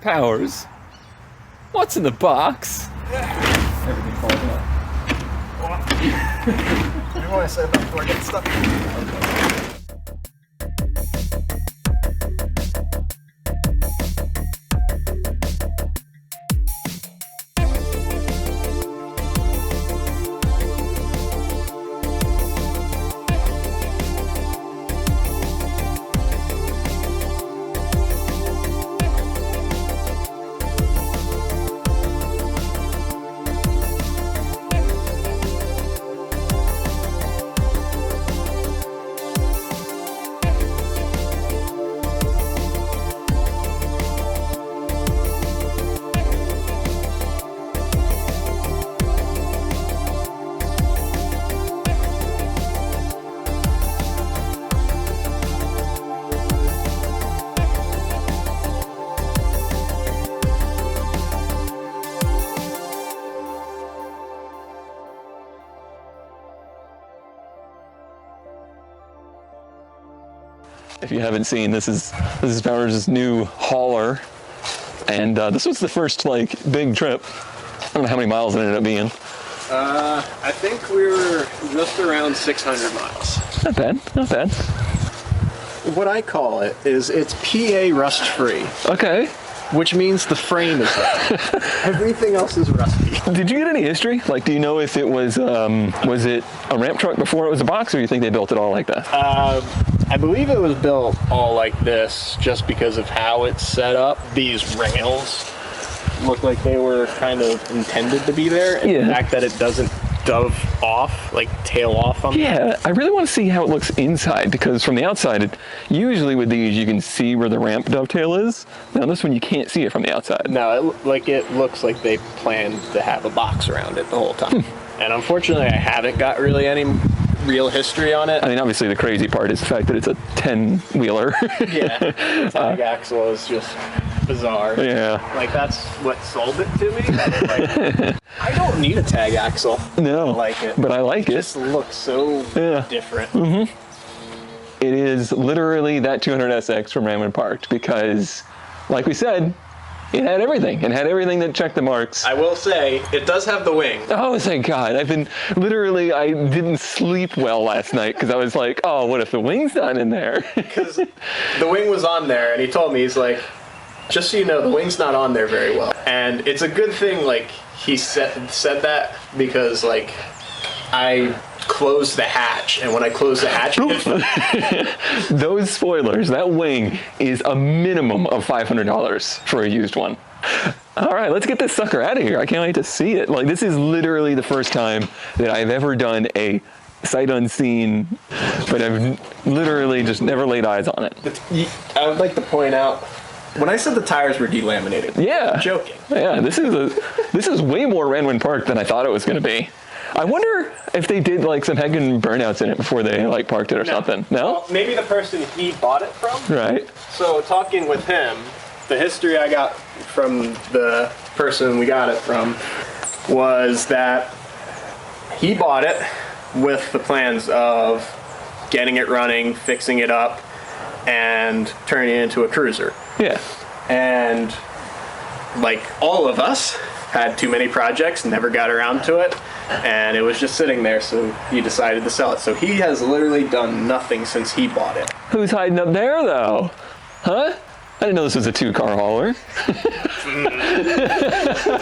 Powers. What's in the box? Everything falls out. You want to say that before I get stuck? Okay. If you haven't seen, this is Powers' new hauler, and this was the first like big trip. I don't know how many miles it ended up being. I think we were just around 600 miles. Not bad, not bad. What I call it is it's PA rust free. Okay. Which means the frame is rusty. Everything else is rusty. Did you get any history? Like, do you know if it was it a ramp truck before it was a box, or you think they built it all like that? I believe it was built all like this just because of how it's set up. These rails look like they were kind of intended to be there. And the fact that it doesn't dove off, like tail off on Yeah, I really want to see how it looks inside, because from the outside, usually with these you can see where the ramp dovetail is. Now this one you can't see it from the outside. No, it looks like they planned to have a box around it the whole time. And unfortunately I haven't got really any real history on it. I mean, obviously the crazy part is the fact that it's a 10-wheeler. Yeah, the tag axle is just bizarre. Yeah. Like, that's what sold it to me. Like, I don't need a tag axle. No. I like it. But I like it. It just looks so different. Mm-hmm. It is literally that 200SX from Ramon Parked, because, like we said, it had everything. It had everything that checked the marks. I will say, it does have the wing. Oh, thank God. I didn't sleep well last night because I was like, oh, what if the wing's not in there? Because the wing was on there, and he told me, he's like, just so you know, the wing's not on there very well. And it's a good thing, like, he said that, because, like, I closed the hatch, and when I closed the hatch, those spoilers, that wing is a minimum of $500 for a used one. All right, let's get this sucker out of here. I can't wait to see it. Like, this is literally the first time that I've ever done a sight unseen, but I've literally just never laid eyes on it. I would like to point out, when I said the tires were delaminated, I'm joking. Yeah, this is way more Ranwin Park than I thought it was going to be. I wonder if they did like some heck and burnouts in it before they like parked it or something. No? Well, maybe the person he bought it from. Right. So talking with him, the history I got from the person we got it from was that he bought it with the plans of getting it running, fixing it up, and turning it into a cruiser. Yeah. And like all of us, had too many projects, never got around to it, and it was just sitting there, so he decided to sell it. So he has literally done nothing since he bought it. Who's hiding up there, though? Huh? I didn't know this was a 2-car hauler.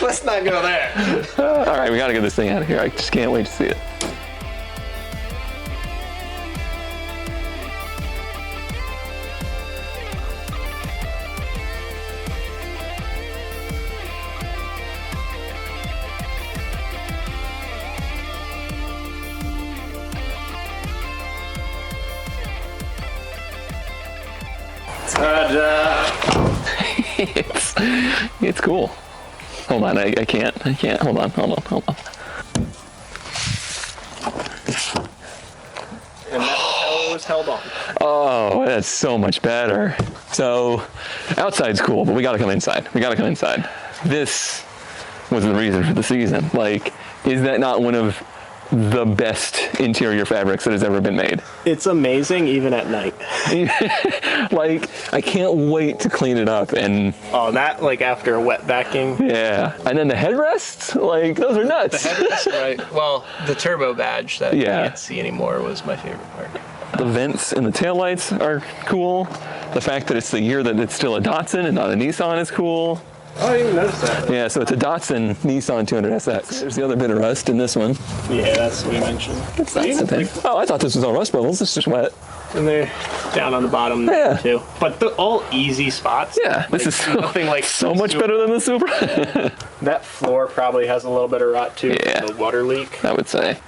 Let's not go there. All right, we got to get this thing out of here. I just can't wait to see it. It's cool. Hold on, I can't. Hold on. And that's how it was held on. Oh, that's so much better. So, outside's cool, but we gotta come inside. This was the reason for the season. Like, is that not one of the best interior fabrics that has ever been made. It's amazing even at night. Like, I can't wait to clean it up and... Oh, that, like, after a wet backing. Yeah. And then the headrests, like, those are nuts. The headrest, right? Well, the turbo badge that you Yeah. can't see anymore was my favorite part. The vents and the taillights are cool. The fact that it's the year that it's still a Datsun and not a Nissan is cool. Oh, I didn't even notice that. Yeah, so it's a Datsun Nissan 200SX. There's the other bit of rust in this one. Yeah, that's what you mentioned. That's the thing. Oh, I thought this was all rust bubbles. It's just wet. And they're down on the bottom there too. But they're all easy spots. Yeah, this is nothing like so much better than the Supra. That floor probably has a little bit of rot too. Yeah. The water leak. I would say.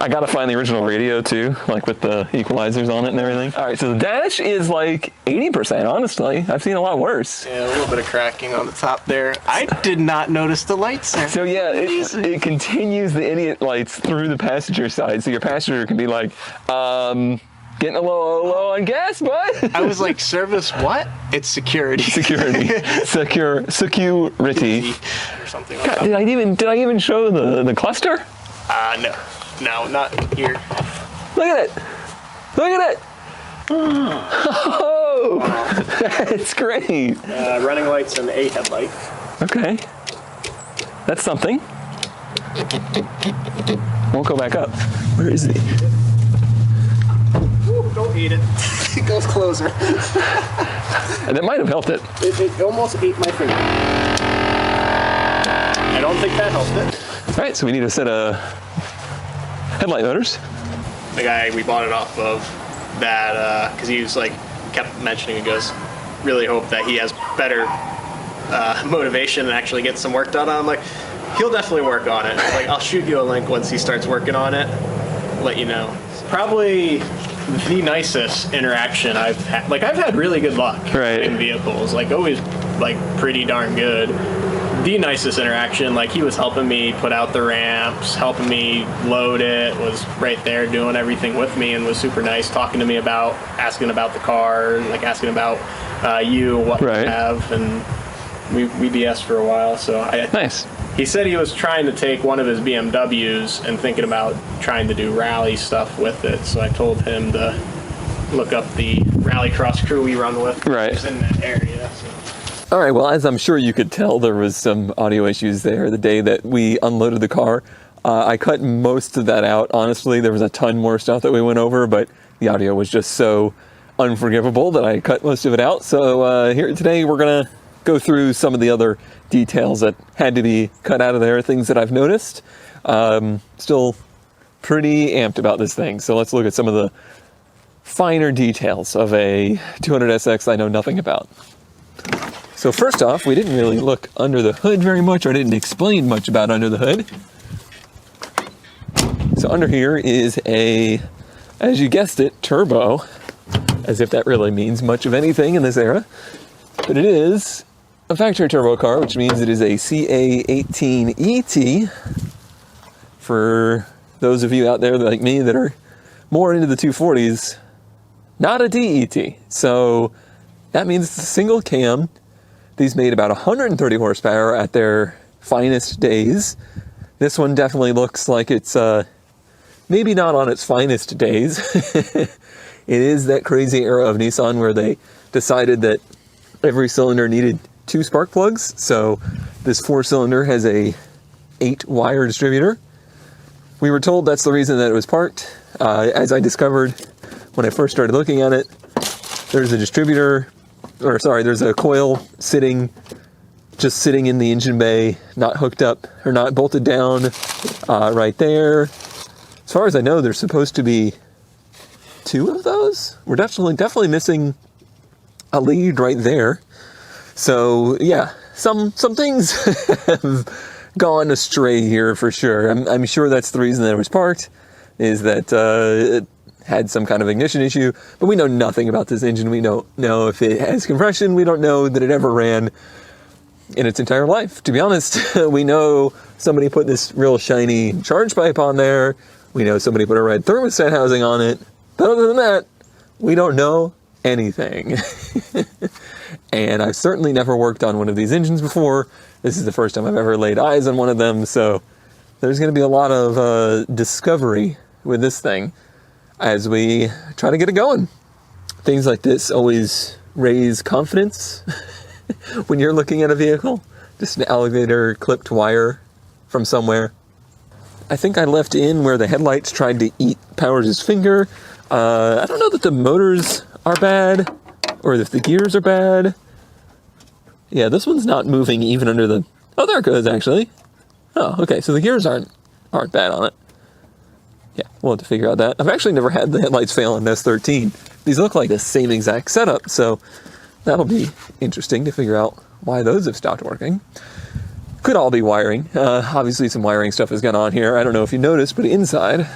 I gotta find the original radio too, like with the equalizers on it and everything. All right, so the dash is like 80%, honestly. I've seen a lot worse. Yeah, a little bit of cracking on the top there. I did not notice the lights there. So yeah, it continues the idiot lights through the passenger side, so your passenger can be like, getting a little low on gas, bud. I was like, service what? It's security. Security. Security. Or something like God, that. did I even show the cluster? No. No, not here. Look at it. Look at it. Oh, that's great. Running lights and a headlight. Okay. That's something. Won't go back up. Where is it? Ooh, don't eat it. It goes closer. That might have helped it. It almost ate my finger. I don't think that helped it. All right, so we need a set of headlight motors. The guy we bought it off of, that because he was like kept mentioning, he goes, really hope that he has better motivation and actually gets some work done on. I'm like, he'll definitely work on it. Like, I'll shoot you a link once he starts working on it, let you know. Probably the nicest interaction I've had. Like, I've had really good luck in vehicles, like always, like pretty darn good. The nicest interaction, like he was helping me put out the ramps, helping me load it, was right there doing everything with me, and was super nice, talking to me about, asking about the car, like asking about you, what you have, and we BS'd for a while. So Nice. He said he was trying to take one of his BMWs and thinking about trying to do rally stuff with it. So I told him to look up the rallycross crew we run with. It's in that area. So. All right, well, as I'm sure you could tell, there was some audio issues there the day that we unloaded the car. I cut most of that out, honestly. There was a ton more stuff that we went over, but the audio was just so unforgivable that I cut most of it out. So here today, we're going to go through some of the other details that had to be cut out of there, things that I've noticed. Still pretty amped about this thing. So let's look at some of the finer details of a 200SX I know nothing about. So first off, we didn't really look under the hood very much, or I didn't explain much about under the hood. So under here is a, as you guessed it, turbo, as if that really means much of anything in this era. But it is a factory turbo car, which means it is a CA18ET. For those of you out there like me that are more into the 240s, not a DET. So that means it's a single cam. These made about 130 horsepower at their finest days. This one definitely looks like it's maybe not on its finest days. It is that crazy era of Nissan where they decided that every cylinder needed 2 spark plugs. So this 4-cylinder has a 8-wire distributor. We were told that's the reason that it was parked. As I discovered when I first started looking at it, there's a distributor, or sorry, there's a coil just sitting in the engine bay, not hooked up or not bolted down right there. As far as I know, there's supposed to be 2 of those. We're definitely missing a lead right there. So yeah, some things have gone astray here for sure. I'm sure that's the reason that it was parked, is that it had some kind of ignition issue, but we know nothing about this engine. We don't know if it has compression. We don't know that it ever ran in its entire life. To be honest, we know somebody put this real shiny charge pipe on there. We know somebody put a red thermostat housing on it. But other than that, we don't know anything. And I've certainly never worked on one of these engines before. This is the first time I've ever laid eyes on one of them, so there's going to be a lot of discovery with this thing as we try to get it going. Things like this always raise confidence when you're looking at a vehicle. Just an alligator clipped wire from somewhere. I think I left in where the headlights tried to eat Powers' finger. I don't know that the motors are bad or if the gears are bad. Yeah, this one's not moving even under the... Oh, there it goes, actually. Oh, okay, so the gears aren't bad on it. Yeah, we'll have to figure out that. I've actually never had the headlights fail on this 13. These look like the same exact setup, so that'll be interesting to figure out why those have stopped working. Could all be wiring. Obviously some wiring stuff has gone on here. I don't know if you noticed, but inside...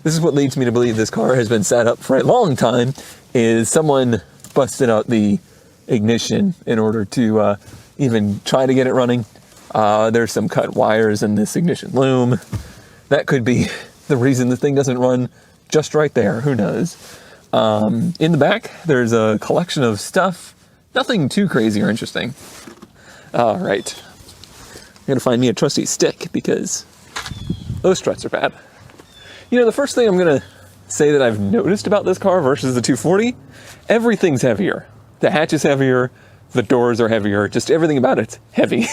This is what leads me to believe this car has been sat up for a long time, is someone busted out the ignition in order to even try to get it running. There's some cut wires in this ignition loom. That could be the reason the thing doesn't run just right there. Who knows? In the back, there's a collection of stuff. Nothing too crazy or interesting. All right. I'm going to find me a trusty stick because those struts are bad. You know, the first thing I'm going to say that I've noticed about this car versus the 240, everything's heavier. The hatch is heavier. The doors are heavier. Just everything about it's heavy.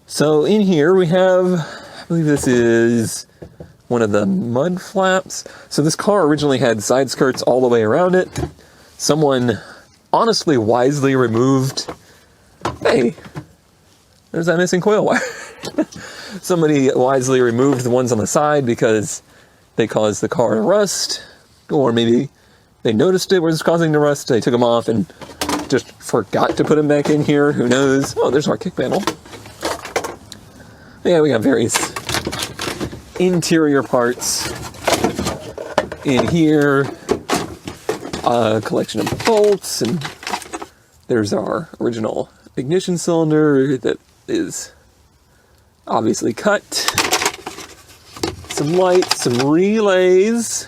So in here we have, I believe this is one of the mud flaps. So this car originally had side skirts all the way around it. Someone honestly wisely removed, hey, there's that missing coil wire. Somebody wisely removed the ones on the side because they caused the car to rust, or maybe they noticed it was causing the rust. They took them off and just forgot to put them back in here. Who knows? Oh, there's our kick panel. Yeah, we got various interior parts in here. A collection of bolts, and there's our original ignition cylinder that is obviously cut. Some lights, some relays.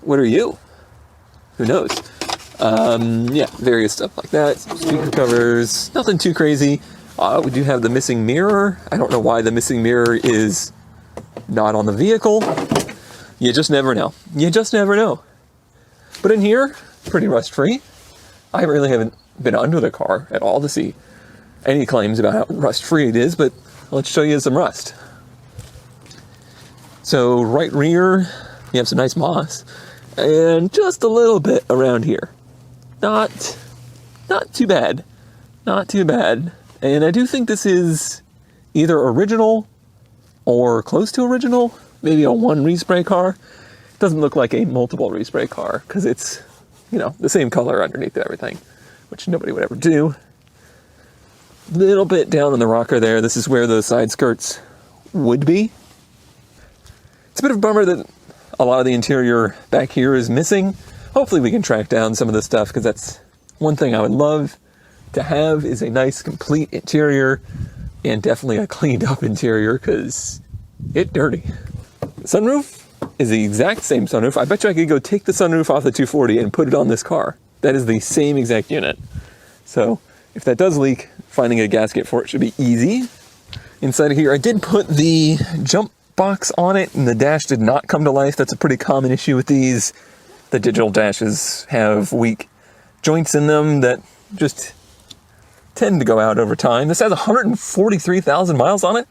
What are you? Who knows? Yeah, various stuff like that. Some speaker covers. Nothing too crazy. We do have the missing mirror. I don't know why the missing mirror is not on the vehicle. You just never know. You just never know. But in here, pretty rust-free. I really haven't been under the car at all to see any claims about how rust-free it is, but let's show you some rust. So right rear, you have some nice moss, and just a little bit around here. Not too bad. Not too bad. And I do think this is either original or close to original. Maybe a one respray car. Doesn't look like a multiple respray car because it's, you know, the same color underneath everything, which nobody would ever do. Little bit down on the rocker there. This is where those side skirts would be. It's a bit of a bummer that a lot of the interior back here is missing. Hopefully we can track down some of this stuff because that's one thing I would love to have is a nice complete interior and definitely a cleaned up interior because it's dirty. The sunroof is the exact same sunroof. I bet you I could go take the sunroof off the 240 and put it on this car. That is the same exact unit. So if that does leak, finding a gasket for it should be easy. Inside of here, I did put the jump box on it and the dash did not come to life. That's a pretty common issue with these. The digital dashes have weak joints in them that just tend to go out over time. This has 143,000 miles on it.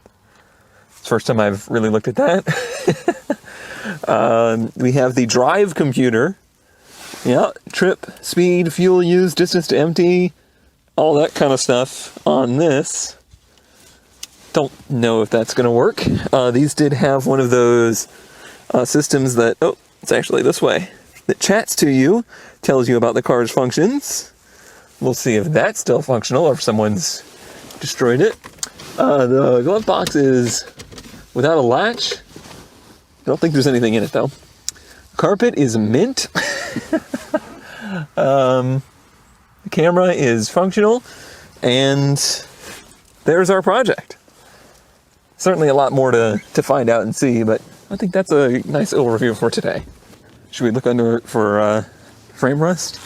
It's the first time I've really looked at that. We have the drive computer. Yeah, trip, speed, fuel used, distance to empty, all that kind of stuff on this. Don't know if that's going to work. These did have one of those systems that, oh, it's actually this way, that chats to you, tells you about the car's functions. We'll see if that's still functional or if someone's destroyed it. The glove box is without a latch. I don't think there's anything in it though. Carpet is mint. The camera is functional, and there's our project. Certainly a lot more to find out and see, but I think that's a nice overview for today. Should we look under for frame rust?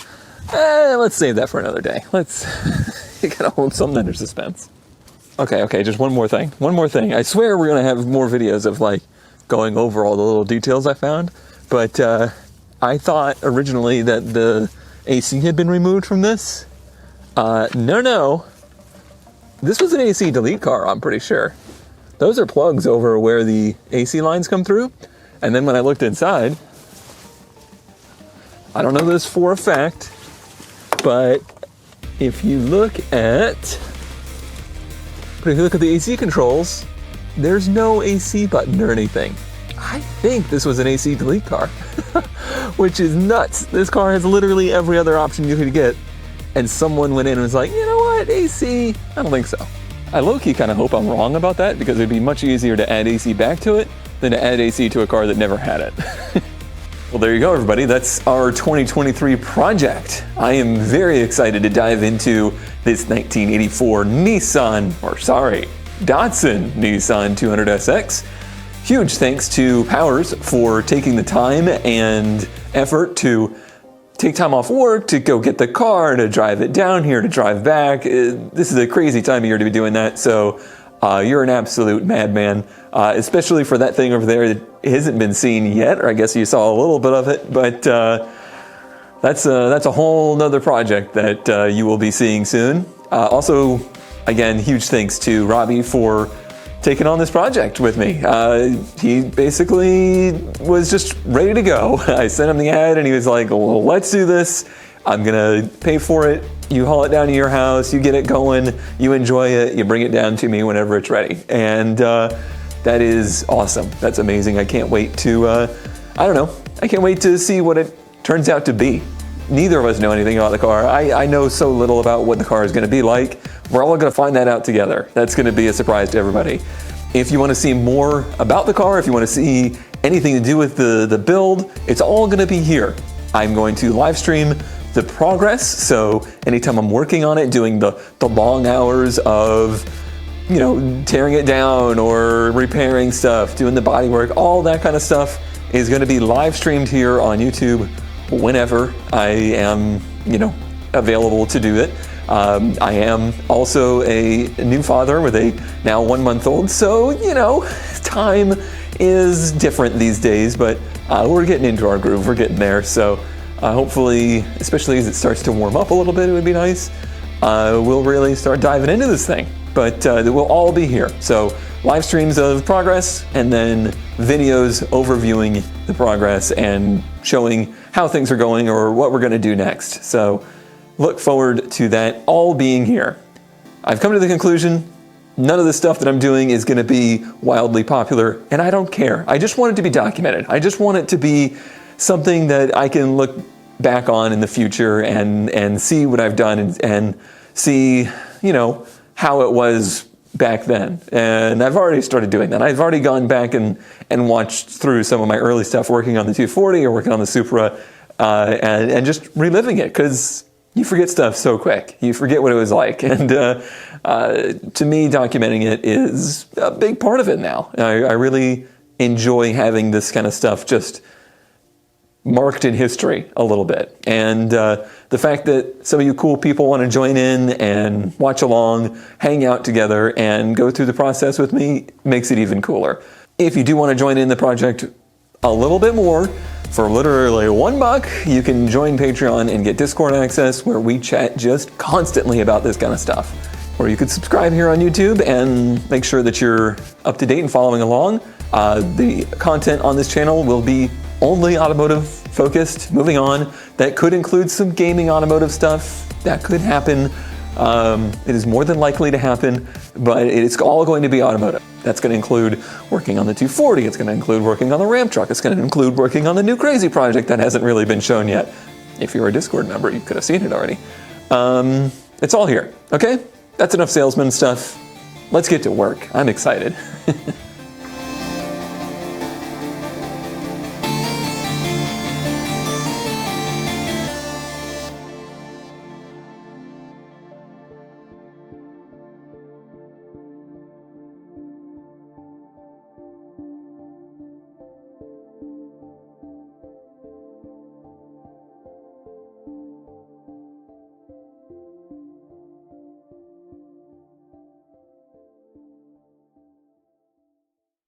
Let's save that for another day. Let's You gotta hold something under suspense. Okay, just one more thing. One more thing. I swear we're gonna have more videos of like going over all the little details I found, but I thought originally that the AC had been removed from this. No. This was an AC delete car, I'm pretty sure. Those are plugs over where the AC lines come through. And then when I looked inside, I don't know this for a fact, but if you look at the AC controls, there's no AC button or anything. I think this was an AC delete car, which is nuts. This car has literally every other option you could get. And someone went in and was like, you know what, AC? I don't think so. I low-key kind of hope I'm wrong about that, because it'd be much easier to add AC back to it than to add AC to a car that never had it. Well, there you go, everybody. That's our 2023 project. I am very excited to dive into this 1984 Datsun Nissan 200SX. Huge thanks to Powers for taking the time and effort to take time off work to go get the car, to drive it down here, to drive back. This is a crazy time of year to be doing that, so you're an absolute madman, especially for that thing over there that hasn't been seen yet, or I guess you saw a little bit of it, but that's a whole nother project that you will be seeing soon. Also, again, huge thanks to Robbie for taking on this project with me. He basically was just ready to go. I sent him the ad and he was like, well, let's do this. I'm gonna pay for it. You haul it down to your house, you get it going, you enjoy it, you bring it down to me whenever it's ready. And that is awesome. That's amazing. I can't wait to, I can't wait to see what it turns out to be. Neither of us know anything about the car. I know so little about what the car is gonna be like. We're all gonna find that out together. That's gonna be a surprise to everybody. If you wanna see more about the car, if you wanna see anything to do with the build, it's all gonna be here. I'm going to live stream the progress, so anytime I'm working on it, doing the long hours of, you know, tearing it down or repairing stuff, doing the body work, all that kind of stuff is gonna be live streamed here on YouTube whenever I am, you know, available to do it. I am also a new father with a now 1-month-old, so, you know, time is different these days, but we're getting into our groove, we're getting there, so hopefully, especially as it starts to warm up a little bit, it would be nice, we'll really start diving into this thing, but we'll all be here. So live streams of progress, and then videos overviewing the progress and showing how things are going or what we're gonna do next. So look forward to that all being here. I've come to the conclusion, none of the stuff that I'm doing is gonna be wildly popular, and I don't care. I just want it to be documented. I just want it to be something that I can look back on in the future and see what I've done and see, you know, how it was back then. And I've already started doing that. I've already gone back and watched through some of my early stuff working on the 240 or working on the Supra and just reliving it, because you forget stuff so quick. You forget what it was like. And to me, documenting it is a big part of it now. I really enjoy having this kind of stuff just marked in history a little bit. And the fact that some of you cool people want to join in and watch along, hang out together, and go through the process with me makes it even cooler. If you do want to join in the project a little bit more, for literally $1, you can join Patreon and get Discord access, where we chat just constantly about this kind of stuff. Or you could subscribe here on YouTube and make sure that you're up to date and following along. The content on this channel will be only automotive focused. Moving on, that could include some gaming automotive stuff. That could happen. It is more than likely to happen, but it's all going to be automotive. That's going to include working on the 240. It's going to include working on the Ram truck. It's going to include working on the new crazy project that hasn't really been shown yet. If you're a Discord member, you could have seen it already. It's all here, okay? That's enough salesman stuff. Let's get to work. I'm excited.